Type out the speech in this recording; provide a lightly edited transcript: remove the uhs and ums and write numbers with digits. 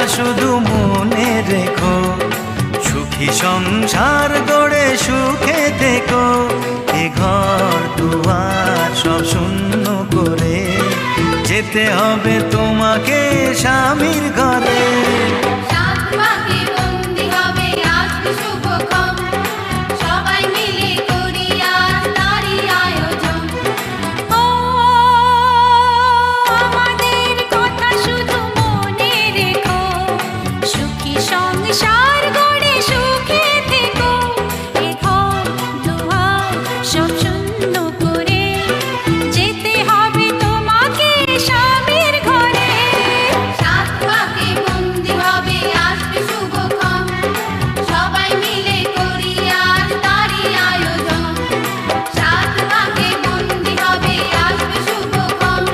শুধু মনে রেখো, সুখী সংসার গড়ে সুখে থেকো। এ ঘর দুয়ার সব শূন্য করে যেতে হবে তোমাকে স্বামীর ঘরে।